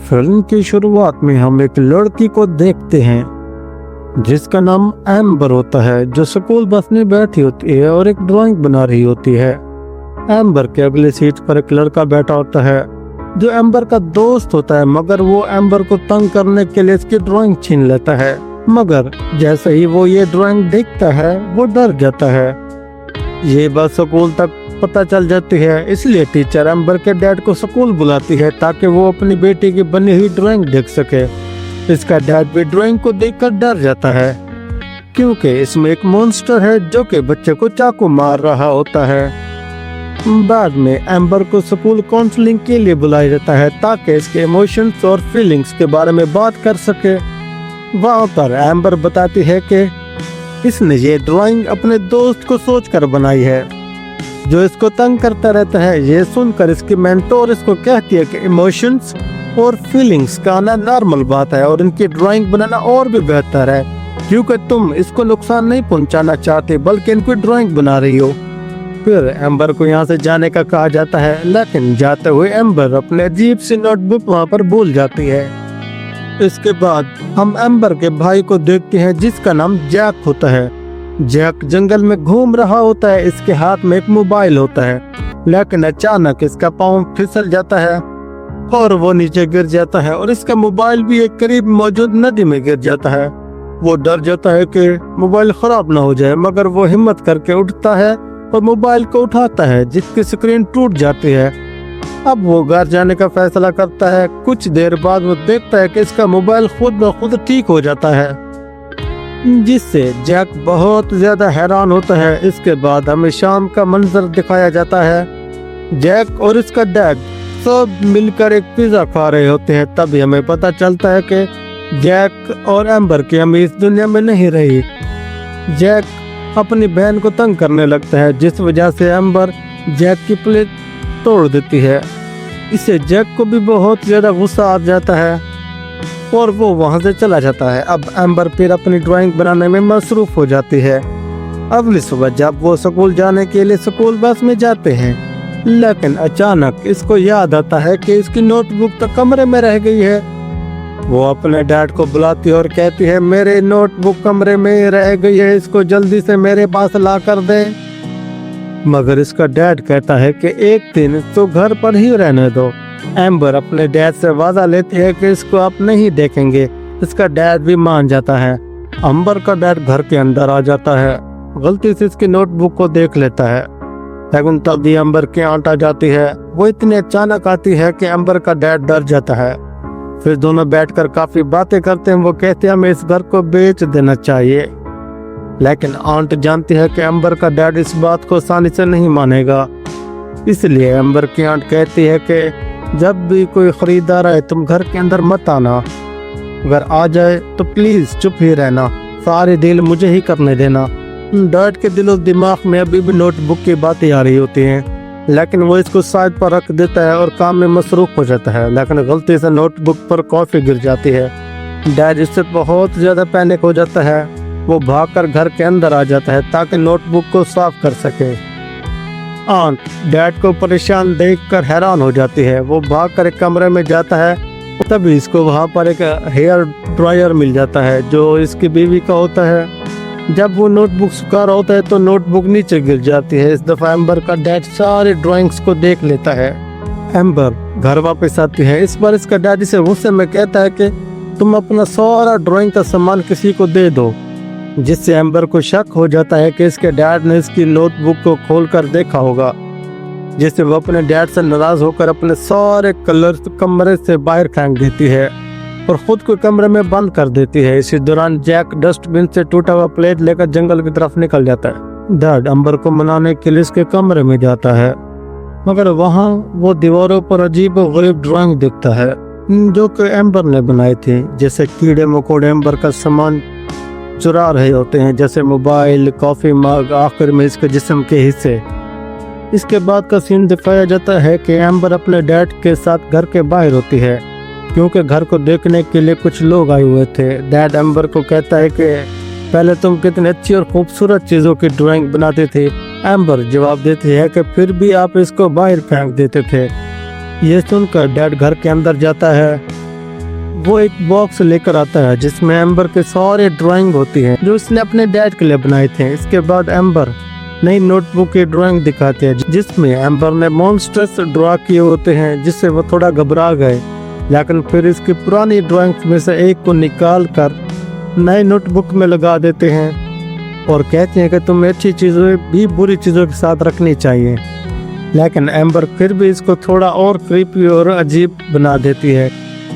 Film की शुरुआत में हम एक लड़की को देखते हैं जिसका नाम एम्बर होता है, जो स्कूल बस में बैठी होती है और एक ड्राइंग बना रही होती है। एम्बर के अगले सीट पर एक लड़का बैठा होता है जो एम्बर का दोस्त होता है, मगर वो एम्बर को तंग करने के लिए इसकी ड्राइंग छीन लेता है। मगर जैसे ही वो ये ड्राइंग देखता है वो डर जाता है। ये बात स्कूल तक पता चल जाती है, इसलिए टीचर एम्बर के डैड को स्कूल बुलाती है ताकि वो अपनी बेटी की बनी हुई ड्राइंग देख सके। इसका डैड भी ड्राइंग को देखकर डर जाता है क्योंकि इसमें एक मॉन्स्टर है जो कि बच्चे को चाकू मार रहा होता है। बाद में एम्बर को स्कूल काउंसलिंग के लिए बुलाया जाता है ताकि इसके इमोशंस और फीलिंग्स के बारे में बात कर सके। वहाँ पर एम्बर बताती है कि इसने ये ड्राइंग अपने दोस्त को सोचकर बनाई है जो इसको तंग करता रहता है। ये सुनकर इसकी मेंटोर इसको कहती है कि इमोशंस और फीलिंग्स का आना नॉर्मल बात है और इनकी ड्राइंग बनाना और भी बेहतर है क्योंकि तुम इसको नुकसान नहीं पहुंचाना चाहते बल्कि इनकी ड्राइंग बना रही हो। फिर एम्बर को यहाँ से जाने का कहा जाता है, लेकिन जाते हुए एम्बर अपने अजीब सी नोटबुक वहाँ पर भूल जाती है। इसके बाद हम एम्बर के भाई को देखते हैं जिसका नाम जैक होता है। जैक जंगल में घूम रहा होता है, इसके हाथ में एक मोबाइल होता है, लेकिन अचानक इसका पाँव फिसल जाता है और वो नीचे गिर जाता है और इसका मोबाइल भी एक करीब मौजूद नदी में गिर जाता है। वो डर जाता है कि मोबाइल खराब ना हो जाए, मगर वो हिम्मत करके उठता है और मोबाइल को उठाता है जिसकी स्क्रीन टूट जाती है। अब वो घर जाने का फैसला करता है। कुछ देर बाद वो देखता है कि इसका मोबाइल खुद ब खुद ठीक हो जाता है, जिससे जैक बहुत ज्यादा हैरान होता है। इसके बाद हमें शाम का मंजर दिखाया जाता है। जैक और इसका डैड सब मिलकर एक पिज्जा खा रहे होते हैं। तभी हमें पता चलता है कि जैक और एम्बर की अम्मी इस दुनिया में नहीं रही। जैक अपनी बहन को तंग करने लगता है, जिस वजह से एम्बर जैक की प्लेट तोड़ देती है। इससे जैक को भी बहुत ज्यादा गुस्सा आ जाता है और वो वहां से चला जाता है। अब एम्बर फिर अपनी ड्राइंग बनाने में मसरूफ हो जाती है। अगली सुबह जब वो स्कूल जाने के लिए स्कूल बस में जाते हैं, लेकिन अचानक इसको याद आता है कि इसकी नोटबुक तो कमरे में रह गई है। वो अपने डैड को बुलाती है और कहती है, मेरे नोटबुक कमरे में रह गई है, इसको जल्दी से मेरे पास ला कर दे। मगर इसका डैड कहता है कि एक दिन तो घर पर ही रहने दो। एम्बर अपने डैड से वादा लेती है कि इसको आप नहीं देखेंगे। इसका डैड भी मान जाता है। एम्बर का डैड घर के अंदर आ जाता है, गलती से इसकी नोटबुक को देख लेता है, लेकिन तभी एम्बर की आंट आ जाती है। वो इतनी अचानक आती है कि एम्बर का डैड डर जाता है। फिर दोनों बैठकर काफी बातें करते हैं। वो कहते हैं हमें इस घर को बेच देना चाहिए, लेकिन आंट जानती है कि एम्बर का डैड इस बात को आसानी से नहीं मानेगा। इसलिए एम्बर की आंट कहती है कि जब भी कोई खरीदार आए तुम घर के अंदर मत आना, अगर आ जाए तो प्लीज चुप ही रहना, सारे डील मुझे ही करने देना। डैड के दिलो दिमाग में अभी भी नोटबुक की बातें आ रही होती हैं, लेकिन वो इसको साइड पर रख देता है और काम में मसरूफ हो जाता है। लेकिन गलती से नोटबुक पर कॉफी गिर जाती है। डैड इससे बहुत ज्यादा पैनिक हो जाता है। वो भागकर घर के अंदर आ जाता है ताकि नोटबुक को साफ कर सके। आंट डैड को परेशान देखकर हैरान हो जाती है। वो भागकर एक कमरे में जाता है, तभी इसको वहाँ पर एक हेयर ड्रायर मिल जाता है जो इसकी बीवी का होता है। जब वो नोटबुक सुखा रहा होता है तो नोटबुक नीचे गिर जाती है। इस दफा एम्बर का डैड सारे ड्राइंग्स को देख लेता है। एम्बर घर वापस आती है। इस बार इसका डैड इसे गुस्से में कहता है कि तुम अपना सारा ड्राइंग का सामान किसी को दे दो, जिससे एम्बर को शक हो जाता है कि इसके डैड ने इसकी नोटबुक को खोलकर देखा होगा, जिससे वो अपने डैड से नाराज होकर अपने सारे कलर्स कमरे से बाहर फेंक देती है और खुद को कमरे में बंद कर देती है। इसी दौरान जैक डस्टबिन से टूटा हुआ प्लेट लेकर जंगल की तरफ निकल जाता है। डैड एम्बर को मनाने के लिए इसके कमरे में जाता है, मगर वहाँ वो दीवारों पर अजीब और गरीब ड्राइंग दिखता है जो कि एम्बर ने बनाई थी, जैसे कीड़े मकोड़े एम्बर का सामान चुरा रहे होते हैं, जैसे मोबाइल, कॉफी मग, आखिर में इसके जिस्म के हिस्से। इसके बाद का सीन दिखाया जाता है कि एम्बर अपने डैड के साथ घर के बाहर होती है क्योंकि घर को देखने के लिए कुछ लोग आए हुए थे। डैड एम्बर को कहता है कि पहले तुम कितनी अच्छी और खूबसूरत चीज़ों की ड्राइंग बनाते थे। एम्बर जवाब देती है कि फिर भी आप इसको बाहर फेंक देते थे। ये सुनकर डैड घर के अंदर जाता है वो एक बॉक्स लेकर आता है जिसमें एम्बर के सारे ड्राइंग होती है जो उसने अपने डैड के लिए बनाए थे। इसके बाद एम्बर नई नोटबुक की ड्राइंग दिखाते हैं जिसमें एम्बर ने मॉन्स्टर्स ड्रा किए होते हैं, जिससे वो थोड़ा घबरा गए। लेकिन फिर इसकी पुरानी ड्राइंग्स में से एक को निकाल कर नई नोटबुक में लगा देते हैं और कहते हैं कि तुम्हें अच्छी चीज़ों भी बुरी चीज़ों के साथ रखनी चाहिए। लेकिन एम्बर फिर भी इसको थोड़ा और क्रीपी और अजीब बना देती है,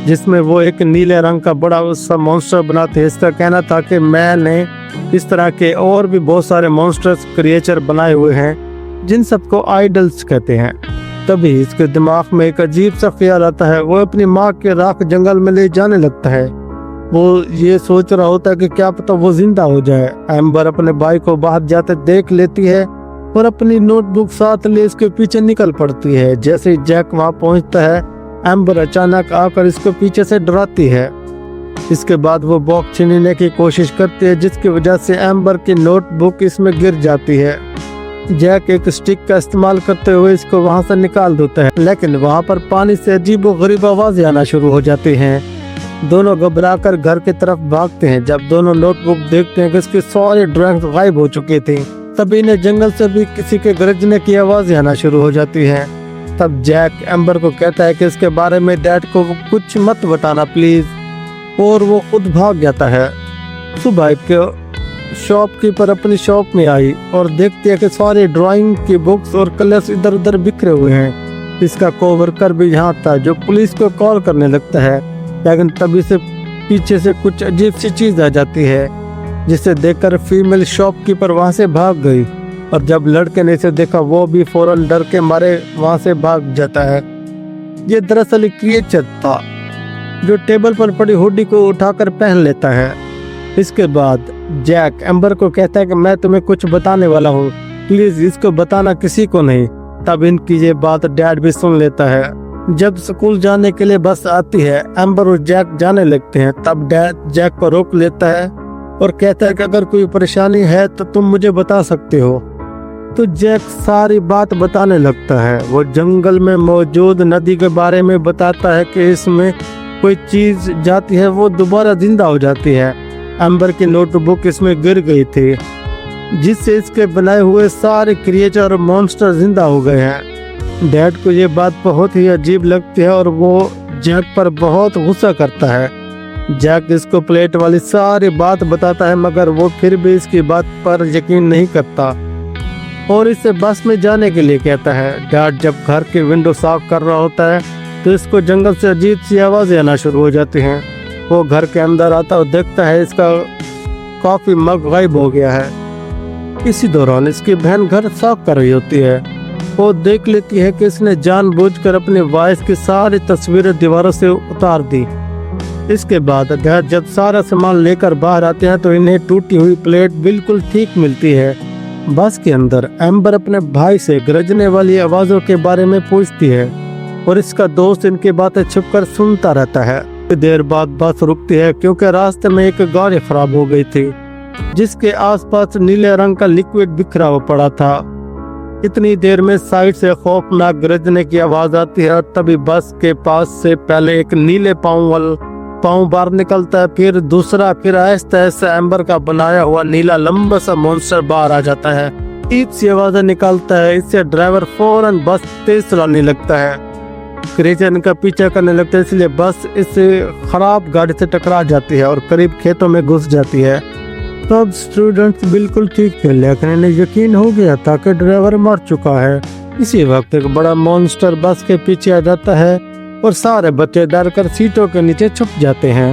जिसमें वो एक नीले रंग का बड़ा सा मॉन्स्टर बनाते हैं। इसका कहना था कि मैंने इस तरह के और भी बहुत सारे मॉन्स्टर्स क्रिएचर बनाए हुए हैं जिन सबको आइडल्स कहते हैं। तभी इसके दिमाग में एक अजीब सा ख्याल आता है। वो अपनी माँ के राख जंगल में ले जाने लगता है। वो ये सोच रहा होता है कि क्या पता वो जिंदा हो जाए। एम्बर अपने भाई को बाहर जाते देख लेती है और अपनी नोटबुक साथ ले इसके पीछे निकल पड़ती है। जैसे ही जैक वहाँ पहुँचता है, एम्बर अचानक आकर इसको पीछे से डराती है। इसके बाद वो बॉक्स छीनने की कोशिश करती है, जिसकी वजह से एम्बर की नोटबुक इसमें गिर जाती है। जैक एक स्टिक का इस्तेमाल करते हुए इसको वहाँ से निकाल देता है, लेकिन वहाँ पर पानी से अजीबोगरीब आवाज़ें आना शुरू हो जाती हैं। दोनों घबराकर घर की तरफ भागते हैं। जब दोनों नोटबुक देखते हैं कि इसके सारे ड्राइंग्स गायब हो चुके थे, तभी इन्हें जंगल से भी किसी के गरजने की आवाज़ें आना शुरू हो जाती हैं। तब जैक एम्बर को कहता है कि इसके बारे में डैड को कुछ मत बताना प्लीज, और वो खुद भाग जाता है। सुबह के शॉपकीपर अपनी शॉप में आई और देखती है कि सारे ड्राइंग की बुक्स और कलर्स इधर उधर बिखरे हुए हैं। इसका कोवर्कर भी यहाँ था जो पुलिस को कॉल करने लगता है, लेकिन तभी से पीछे से कुछ अजीब सी चीज आ जाती है, जिसे देखकर फीमेल शॉपकीपर वहाँ से भाग गई। और जब लड़के ने इसे देखा, वो भी फौरन डर के मारे वहाँ से भाग जाता है। ये दरअसल एक क्रिएचर था जो टेबल पर पड़ी हुडी को उठाकर पहन लेता है। इसके बाद जैक एम्बर को कहता है कि मैं तुम्हें कुछ बताने वाला हूँ, प्लीज इसको बताना किसी को नहीं। तब इनकी ये बात डैड भी सुन लेता है। जब स्कूल जाने के लिए बस आती है, एम्बर और जैक जाने लगते हैं। तब डैड जैक को रोक लेता है और कहता है कि अगर कोई परेशानी है तो तुम मुझे बता सकते हो। तो जैक सारी बात बताने लगता है। वो जंगल में मौजूद नदी के बारे में बताता है कि इसमें कोई चीज जाती है वो दोबारा जिंदा हो जाती है। एम्बर की नोटबुक इसमें गिर गई थी, जिससे इसके बनाए हुए सारे क्रिएचर और मॉन्स्टर जिंदा हो गए हैं। डैड को ये बात बहुत ही अजीब लगती है और वो जैक पर बहुत गुस्सा करता है। जैक इसको प्लेट वाली सारी बात बताता है, मगर वो फिर भी इसकी बात पर यकीन नहीं करता और इसे बस में जाने के लिए कहता है। डैड जब घर की विंडो साफ कर रहा होता है तो इसको जंगल से अजीब सी आवाज़ें आना शुरू हो जाती हैं। वो घर के अंदर आता और देखता है इसका कॉफी मग गायब हो गया है। इसी दौरान इसकी बहन घर साफ कर रही होती है। वो देख लेती है कि इसने जानबूझकर अपने वॉइस की सारी तस्वीरें दीवारों से उतार दी। इसके बाद डैड जब सारा सामान लेकर बाहर आते हैं तो इन्हें टूटी हुई प्लेट बिल्कुल ठीक मिलती है। बस के अंदर एम्बर अपने भाई से गरजने वाली आवाज़ों के बारे में पूछती है और इसका दोस्त इनकी बातें छुपकर सुनता रहता है। देर बाद बस रुकती है क्योंकि रास्ते में एक गाड़ी खराब हो गई थी, जिसके आसपास नीले रंग का लिक्विड बिखरा हुआ पड़ा था। इतनी देर में साइड से खौफनाक गरजने की आवाज आती है और तभी बस के पास से पहले एक नीले पाँव बाहर निकलता है, फिर दूसरा, फिर आहिस्ता आहिस्ता एम्बर का बनाया हुआ नीला लंबा सा मॉन्स्टर बाहर आ जाता है। ईद सी आवाजें निकालता है। इससे ड्राइवर फौरन बस तेज चलाने लगता है। क्रिएचर इनका पीछा करने लगता है, इसलिए बस इस खराब गाड़ी से टकरा जाती है और करीब खेतों में घुस जाती है। तब स्टूडेंट्स बिल्कुल ठीक थे, लेकिन इन्हें यकीन हो गया था कि ड्राइवर मर चुका है। इसी वक्त एक बड़ा मॉन्स्टर बस के पीछे आ जाता है और सारे बच्चे डर कर सीटों के नीचे छुप जाते हैं।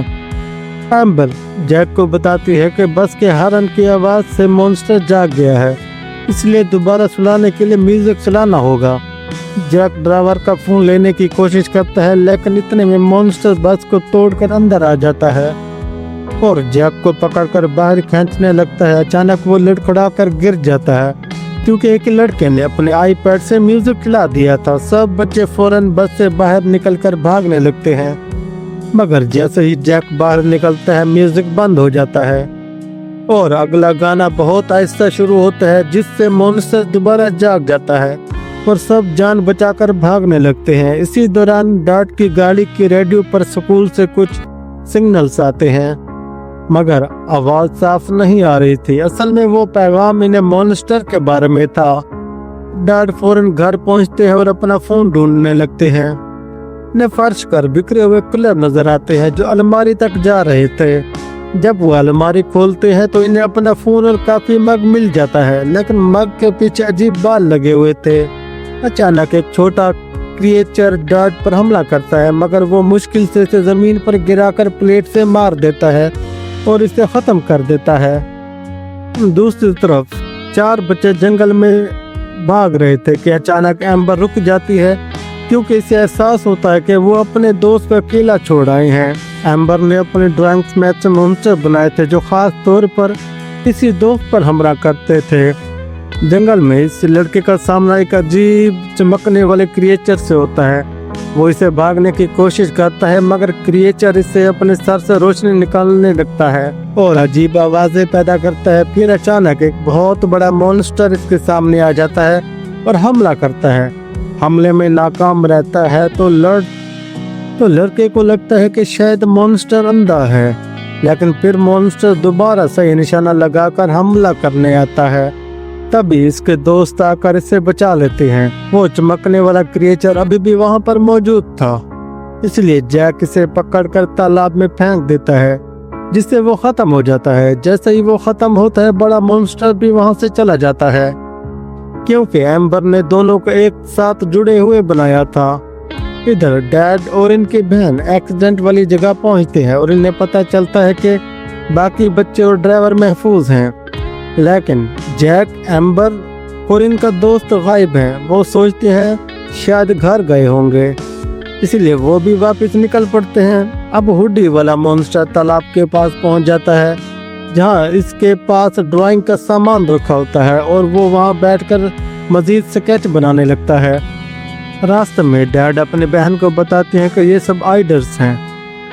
एम्बर जैक को बताती है कि बस के हॉर्न की आवाज से मॉन्स्टर जाग गया है, इसलिए दोबारा सुलाने के लिए म्यूजिक चलाना होगा। जैक ड्राइवर का फोन लेने की कोशिश करता है, लेकिन इतने में मॉन्स्टर बस को तोड़कर अंदर आ जाता है और जैक को पकड़कर बाहर खींचने लगता है। अचानक वो लड़खड़ाकर गिर जाता है क्योंकि एक लड़के ने अपने आईपैड से म्यूजिक चला दिया था। सब बच्चे फौरन बस से बाहर निकलकर भागने लगते हैं, मगर जैसे ही जैक बाहर निकलता है म्यूजिक बंद हो जाता है और अगला गाना बहुत आहिस्ता शुरू होता है, जिससे मॉन्स्टर दोबारा जाग जाता है और सब जान बचाकर भागने लगते हैं। इसी दौरान डैड की गाड़ी की रेडियो पर स्कूल से कुछ सिग्नल्स आते हैं, मगर आवाज साफ नहीं आ रही थी। असल में वो पैगाम इन्हें मॉन्स्टर के बारे में था। डैड फौरन घर पहुंचते हैं और अपना फोन ढूंढने लगते हैं। इन्हें फर्श पर बिखरे हुए कूलर नजर आते हैं जो अलमारी तक जा रहे थे। जब वो अलमारी खोलते हैं तो इन्हें अपना फोन और काफी मग मिल जाता है, लेकिन मग के पीछे अजीब बाल लगे हुए थे। अचानक एक छोटा क्रिएचर डैड पर हमला करता है, मगर वो मुश्किल से इसे जमीन पर गिराकर प्लेट से मार देता है और इसे खत्म कर देता है। दूसरी तरफ 4 बच्चे जंगल में भाग रहे थे कि अचानक एम्बर रुक जाती है, क्योंकि इसे एहसास होता है कि वो अपने दोस्त को अकेला छोड़ आए हैं। एम्बर ने अपने ड्राइंग्स में ऐसे मॉन्स्टर बनाए थे जो खास तौर पर किसी दोस्त पर हमला करते थे। जंगल में इस लड़के का सामना एक अजीब चमकने वाले क्रिएचर से होता है। वो इसे भागने की कोशिश करता है, मगर क्रिएचर इसे अपने सर से रोशनी निकालने लगता है और अजीब आवाजें पैदा करता है। फिर अचानक एक बहुत बड़ा मॉन्स्टर इसके सामने आ जाता है और हमला करता है। हमले में नाकाम रहता है तो लड़के को लगता है कि शायद मॉन्स्टर अंधा है, लेकिन फिर मॉन्स्टर दोबारा सही निशाना लगाकर हमला करने आता है। तभी इसके दोस्त आकर इसे बचा लेते हैं। वो चमकने वाला क्रिएचर अभी भी वहां पर मौजूद था, इसलिए जैक इसे पकड़कर तालाब में फेंक देता है, जिससे वो खत्म हो जाता है। जैसे ही वो खत्म होता है, बड़ा मॉन्स्टर भी वहां से चला जाता है, क्योंकि एम्बर ने दोनों को एक साथ जुड़े हुए बनाया था। इधर डैड और इनकी बहन एक्सीडेंट वाली जगह पहुंचते हैं और इन्हें पता चलता है कि बाकी बच्चे और ड्राइवर महफूज हैं, लेकिन जैक, एम्बर और इनका दोस्त गायब हैं। वो सोचते हैं शायद घर गए होंगे, इसलिए वो भी वापस निकल पड़ते हैं। अब हुडी वाला मॉन्स्टर तालाब के पास पहुंच जाता है, जहां इसके पास ड्राइंग का सामान रखा होता है और वो वहां बैठकर मजीद स्केच बनाने लगता है। रास्ते में डैड अपने बहन को बताते हैं कि ये सब आइडल्स हैं,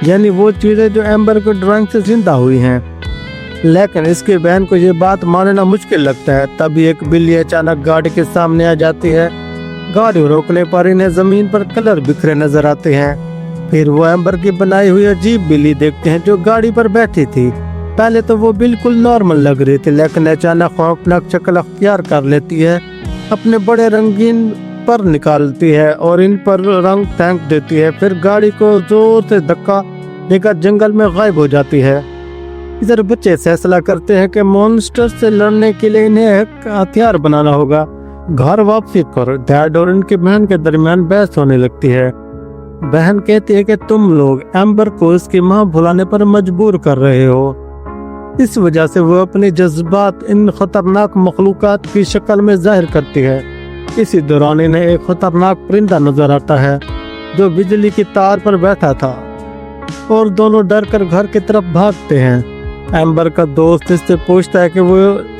यानी वो चीज़ें जो एम्बर की ड्राइंग से जिंदा हुई हैं। लेकिन इसकी बहन को ये बात मानना मुश्किल लगता है। तभी एक बिल्ली अचानक गाड़ी के सामने आ जाती है। गाड़ी रोकने पर इन्हें जमीन पर कलर बिखरे नजर आते हैं। फिर वो एम्बर की बनाई हुई अजीब बिल्ली देखते हैं जो गाड़ी पर बैठी थी। पहले तो वो बिल्कुल नॉर्मल लग रही थी, लेकिन अचानक खौफनाक शक्ल अख्तियार कर लेती है। अपने बड़े रंगीन पर निकालती है और इन पर रंग फेंक देती है। फिर गाड़ी को जोर से धक्का देकर जंगल में गायब हो जाती है। इधर बच्चे फैसला करते हैं कि मॉन्स्टर से लड़ने के लिए इन्हें एक हथियार बनाना होगा। घर वापसी पर डैड और इनकी बहन के दरमियान बहस होने लगती है। बहन कहती है कि तुम लोग एम्बर को उसकी मां भुलाने पर मजबूर कर रहे हो, इस वजह से वो अपने जज्बात इन खतरनाक मखलूकात की शक्ल में जाहिर करती है। इसी दौरान इन्हें एक खतरनाक परिंदा नजर आता है जो बिजली की तार पर बैठा था और दोनों डर कर घर की तरफ भागते हैं। एम्बर का दोस्त इससे पूछता है कि वो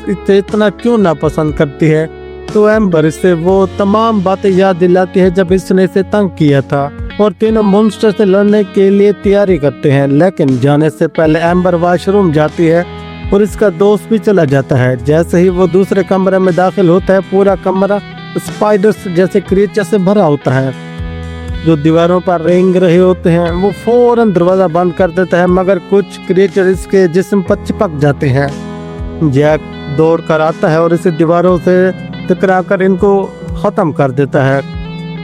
इसे इतना क्यों नापसंद करती है, तो एम्बर इससे वो तमाम बातें याद दिलाती है जब इसने इसे तंग किया था, और तीनों मॉन्स्टर से लड़ने के लिए तैयारी करते हैं। लेकिन जाने से पहले एम्बर वॉशरूम जाती है और इसका दोस्त भी चला जाता है। जैसे ही वो दूसरे कमरे में दाखिल होता है, पूरा कमरा स्पाइडर्स जैसे क्रिएचर से भरा होता है जो दीवारों पर रेंग रहे होते हैं। वो फौरन दरवाजा बंद कर देता है, मगर कुछ क्रिएचर इसके जिस्म पर चिपक जाते हैं। जैक दौड़ कर आता है और इसे दीवारों से टकराकर इनको खत्म कर देता है।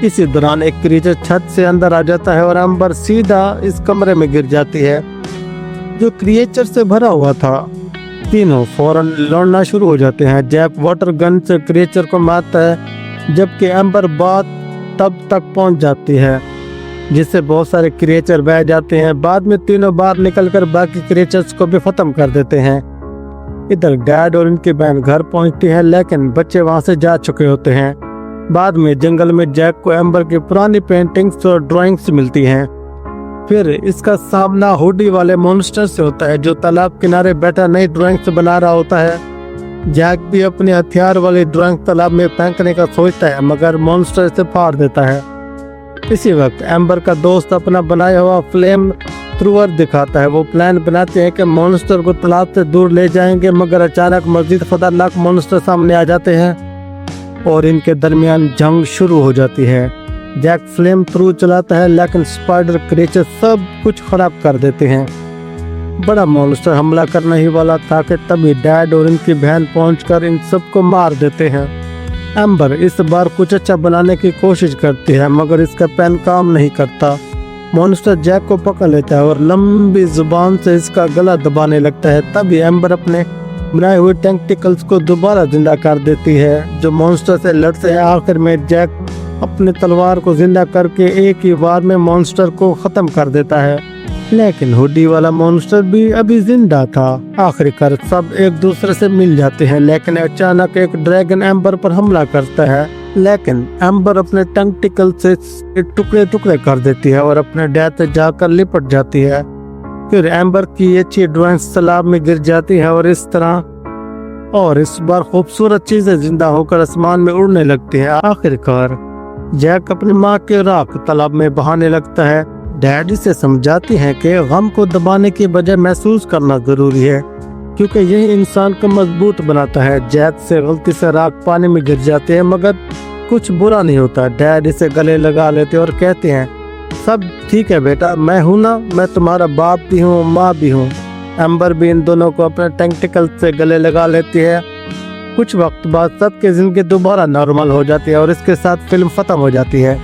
इसी दौरान एक क्रिएचर छत से अंदर आ जाता है और एम्बर सीधा इस कमरे में गिर जाती है जो क्रिएचर से भरा हुआ था। तीनों फौरन लड़ना शुरू हो जाते हैं। जैक वाटर गन से क्रिएचर को मारता है, जबकि एम्बर बात तब तक पहुंच जाती है जिससे बहुत सारे क्रिएचर बह जाते हैं। बाद में तीनों बाहर निकलकर बाकी क्रिएचर्स को भी खत्म कर देते हैं। इधर डैड और इनकी बहन घर पहुंचती है, लेकिन बच्चे वहां से जा चुके होते हैं। बाद में जंगल में जैक को एम्बर की पुरानी पेंटिंग्स और ड्राइंग्स मिलती हैं। फिर इसका सामना हुडी वाले मॉन्स्टर से होता है जो तालाब किनारे बैठा नई ड्राइंग्स बना रहा होता है। जैक भी अपने हथियार वाली ड्राइंग तालाब में फेंकने का सोचता है, मगर मॉन्स्टर से फाड़ देता है। इसी वक्त एम्बर का दोस्त अपना बनाया हुआ फ्लेम थ्रूअर दिखाता है। वो प्लान बनाते हैं कि मॉन्स्टर को तालाब से दूर ले जाएंगे, मगर अचानक मजीद खतरनाक मॉन्स्टर सामने आ जाते हैं और इनके दरमियान जंग शुरू हो जाती है। जैक फ्लेम थ्रू चलाता है लेकिन स्पाइडर क्रीचर सब कुछ खराब कर देते हैं। बड़ा मॉन्स्टर हमला करने ही वाला था कि तभी डैड और इनकी बहन पहुंचकर इन सबको मार देते हैं। एम्बर इस बार कुछ अच्छा बनाने की कोशिश करती है मगर इसका पेन काम नहीं करता। मॉन्स्टर जैक को पकड़ लेता है और लंबी जुबान से इसका गला दबाने लगता है। तभी एम्बर अपने बनाए हुए टेंटिकल्स को दोबारा जिंदा कर देती है जो मॉन्स्टर से लड़ते हैं। आखिर में जैक अपने तलवार को जिंदा करके एक ही बार में मॉन्स्टर को खत्म कर देता है, लेकिन हुडी वाला मॉन्स्टर भी अभी जिंदा था। आखिरकार सब एक दूसरे से मिल जाते हैं लेकिन अचानक एक ड्रैगन एम्बर पर हमला करता है, लेकिन एम्बर अपने टेंटिकल से टुकड़े टुकड़े कर देती है और अपने डैड से जाकर लिपट जाती है। फिर एम्बर की अच्छी ड्राइंग तालाब में गिर जाती है और इस बार खूबसूरत चीजें जिंदा होकर आसमान में उड़ने लगती है। आखिरकार जैक अपनी माँ के राख तालाब में बहाने लगता है। डैडी से समझाती हैं कि गम को दबाने की बजाय महसूस करना जरूरी है क्योंकि यही इंसान को मजबूत बनाता है। जैक से गलती से राख पानी में गिर जाते हैं मगर कुछ बुरा नहीं होता। डैडी से गले लगा लेते और कहते हैं सब ठीक है बेटा, मैं हूँ ना, मैं तुम्हारा बाप भी हूँ माँ भी हूँ। एम्बर भी इन दोनों को अपने टेंटिकल से गले लगा लेती है। कुछ वक्त बाद सबकी जिंदगी दोबारा नॉर्मल हो जाती है और इसके साथ फिल्म खत्म हो जाती है।